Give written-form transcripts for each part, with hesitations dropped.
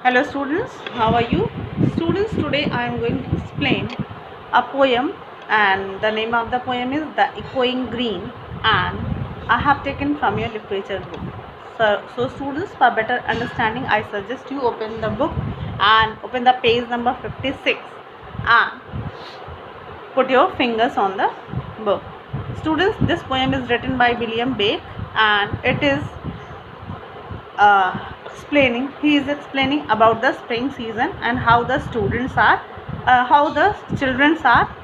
Hello students, how are you? Students, today I am going to explain a poem, and the name of the poem is The Echoing Green, and I have taken from your literature book. So students, for better understanding, I suggest you open the book and open the page number 56 and put your fingers on the book. Students, this poem is written by William Blake, and it is he is explaining about the spring season and how the how the children are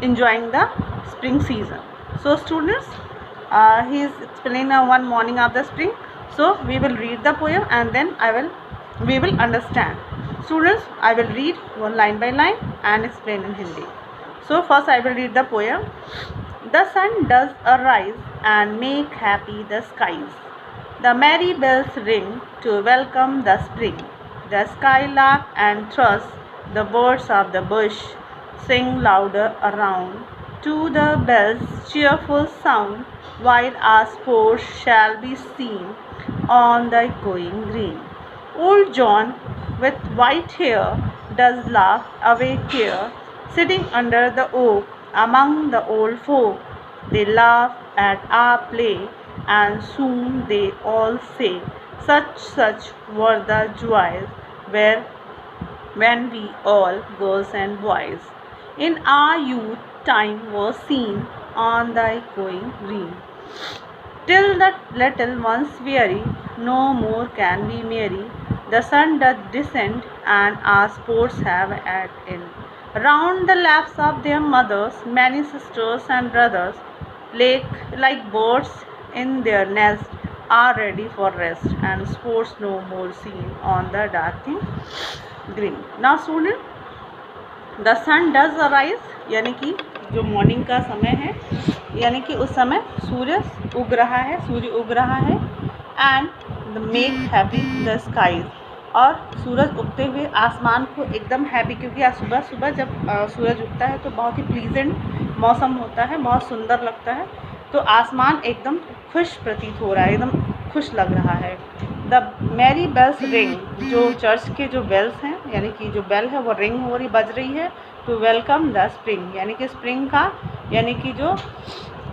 enjoying the spring season. So students, he is explaining one morning of the spring. So we will read the poem and then we will understand. Students, I will read one line by line and explain in Hindi. So first I will read the poem. The sun does arise and make happy the skies. The merry bells ring to welcome the spring. The skylark and thrush, the birds of the bush, sing louder around. To the bells' cheerful sound, while our sports shall be seen on the echoing green. Old John, with white hair, does laugh away care, sitting under the oak among the old folk. They laugh at our play, and soon they all say, such were the joys when we all, girls and boys, in our youth time was seen on the echoing green. Till the little ones weary, no more can we merry. The sun doth descend, and our sports have at end. Round the laps of their mothers, many sisters and brothers, like birds in their nest, are ready for rest, and sports no more seen on the darkening green. Now student, the sun does arise, यानी कि जो morning का समय है, यानी कि उस समय सूर्य उग रहा है and make happy the skies, और सूरज उगते हुए आसमान को एकदम हैप्पी, क्योंकि आज सुबह सुबह जब सूरज उगता है तो बहुत ही प्लीजेंट मौसम होता है, बहुत सुंदर लगता है, तो आसमान एकदम खुश प्रतीत हो रहा है, एकदम खुश लग रहा है. द मैरी बेल्स रिंग, जो चर्च के जो बेल्स हैं, यानी कि जो बेल है वो रिंग हो रही, बज रही है, टू वेलकम द स्प्रिंग, यानी कि स्प्रिंग का, यानी कि जो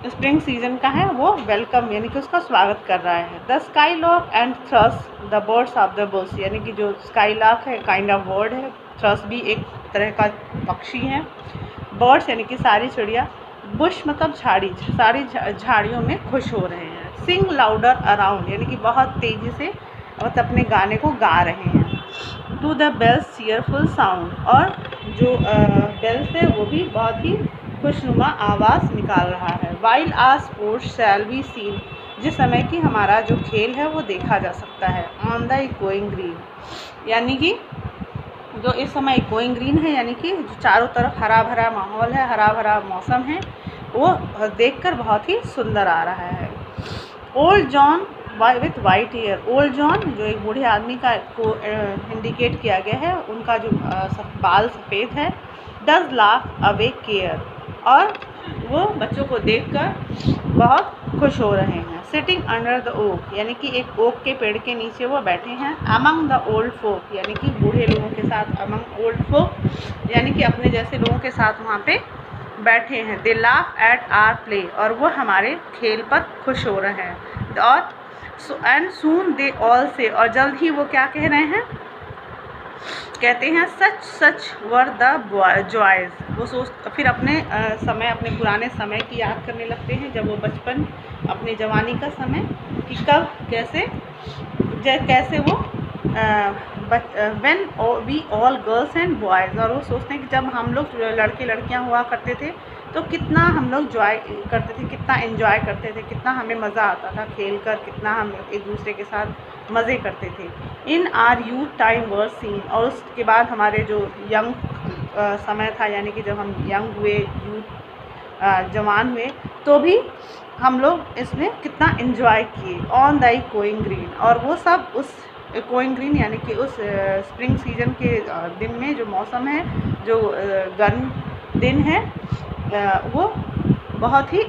स्प्रिंग सीजन का है वो वेलकम, यानी कि उसका स्वागत कर रहा है. The skylark and thrush, the birds of the bush, यानी कि जो स्काई लॉक है काइंड ऑफ बर्ड है, थ्रस भी एक तरह का पक्षी है, बर्ड्स यानी कि सारी चिड़िया, बुश मतलब झाड़ी, सारी झाड़ियों में खुश हो रहे हैं. सिंग लाउडर अराउंड, यानी कि बहुत तेज़ी से मतलब अपने गाने को गा रहे हैं. To the bells cheerful sound, और जो बेल्स है वो भी बहुत ही खुशनुमा आवाज़ निकाल रहा है. While our sports shall be seen, जिस समय कि हमारा जो खेल है वो देखा जा सकता है. ऑन द इकोइंग ग्रीन, यानी कि जो इस समय इकोइंग ग्रीन है, यानी कि जो चारों तरफ हरा भरा माहौल है, हरा भरा मौसम है, वो देखकर बहुत ही सुंदर आ रहा है. Old John with white year, old John जो एक बूढ़े आदमी का को इंडिकेट किया गया है, उनका जो बाल सफ़ेद है, डज लाफ अवे केयर, और वो बच्चों को देखकर बहुत खुश हो रहे हैं. सिटिंग अंडर द ओक, यानी कि एक ओक के पेड़ के नीचे वो बैठे हैं. अमंग द ओल्ड फोक, यानी कि बूढ़े लोगों के साथ, अमंग ओल्ड फोक यानी कि अपने जैसे लोगों के साथ वहाँ पे बैठे हैं. They laugh at our play, और वो हमारे खेल पर खुश हो रहे हैं. और एंड सून दे ऑल से, और जल्द ही वो क्या कह रहे हैं, कहते हैं सच वर द जॉयज़. वो फिर अपने अपने पुराने समय की याद करने लगते हैं, जब वो बचपन, अपने जवानी का समय, कि कब कैसे वो when we all girls and boys, और वो सोचते हैं कि जब हम लोग लड़के लड़कियां हुआ करते थे तो कितना हम लोग करते थे, कितना एंजॉय करते थे, कितना हमें मज़ा आता था खेल कर, कितना हम एक दूसरे के साथ मज़े करते थे. इन are youth time were seen, और उसके बाद हमारे जो यंग समय था, यानी कि जब हम यंग हुए, यूथ जवान हुए, तो भी हम लोग इसमें कितना एंजॉय किए. ऑन द इकोइंग ग्रीन, और वो सब उस इकोइंग ग्रीन यानी कि उस स्प्रिंग सीजन के दिन में, जो मौसम है, जो गर्म दिन है, वो बहुत ही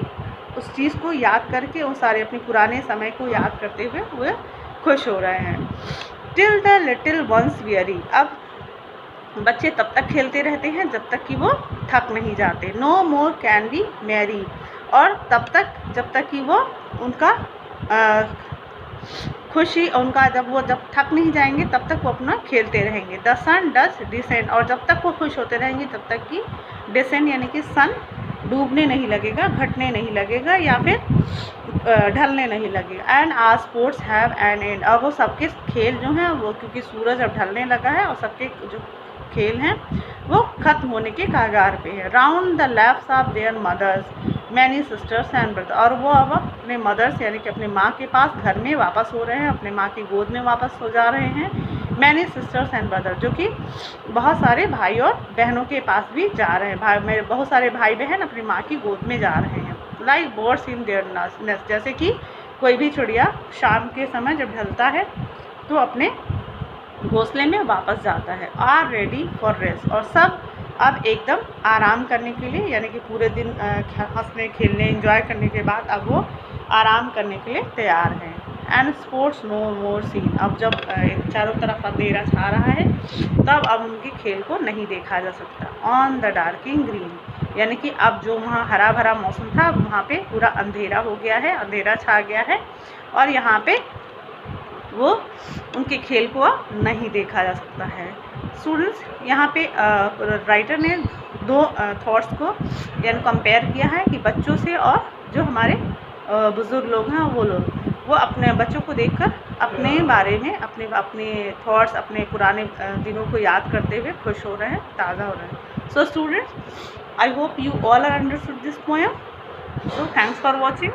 उस चीज़ को याद करके, उन सारे अपने पुराने समय को याद करते हुए वो खुश हो रहे हैं. Till the little ones weary, अब बच्चे तब तक खेलते रहते हैं जब तक कि वो थक नहीं जाते। No more can be merry, और तब तक जब तक कि वो उनका खुशी उनका जब थक नहीं जाएंगे तब तक वो अपना खेलते रहेंगे। द सन डज डिसेंड, और जब तक वो खुश होते रहेंगे तब तक कि डिसेंड यानी कि सन डूबने नहीं लगेगा, घटने नहीं लगेगा या फिर ढलने नहीं लगेगा। And our sports have an end, अब वो सबके खेल जो हैं वो क्योंकि सूरज अब ढलने लगा है और सबके जो खेल हैं वो ख़त्म होने के कगार पे है। Round the laps of their mothers many sisters and brother, और वो अब अपने मदर्स यानी कि अपनी माँ के पास घर में वापस हो रहे हैं, अपने माँ की गोद में वापस हो जा रहे हैं। मैनी सिस्टर्स एंड ब्रदर, जो कि बहुत सारे भाई और बहनों के पास भी जा रहे हैं, मेरे बहुत सारे भाई बहन अपनी माँ की गोद में जा रहे हैं। Like birds in their nest, जैसे कि कोई भी चिड़िया शाम के समय जब ढलता है तो अपने घोंसले में वापस जाता है। आर रेडी फॉर रेस्ट, और सब अब एकदम आराम करने के लिए यानी कि पूरे दिन हंसने खेलने एंजॉय करने के बाद अब वो आराम करने के लिए तैयार हैं। And sports no more seen, अब जब चारों तरफ अंधेरा छा रहा है तब अब उनके खेल को नहीं देखा जा सकता। ऑन द डार्किंग ग्रीन, यानी कि अब जो वहाँ हरा भरा मौसम था वहाँ पे पूरा अंधेरा हो गया है, अंधेरा छा गया है और यहाँ पे वो उनके खेल को नहीं देखा जा सकता है। स्टूडेंट्स, यहाँ पे राइटर ने दो थॉट्स को यानी कंपेयर किया है कि बच्चों से और जो हमारे बुज़ुर्ग लोग हैं वो अपने बच्चों को देखकर अपने बारे में अपने थॉट्स अपने पुराने दिनों को याद करते हुए खुश हो रहे हैं, ताज़ा हो रहे हैं। So students, I hope you all are understood this poem. So thanks for watching.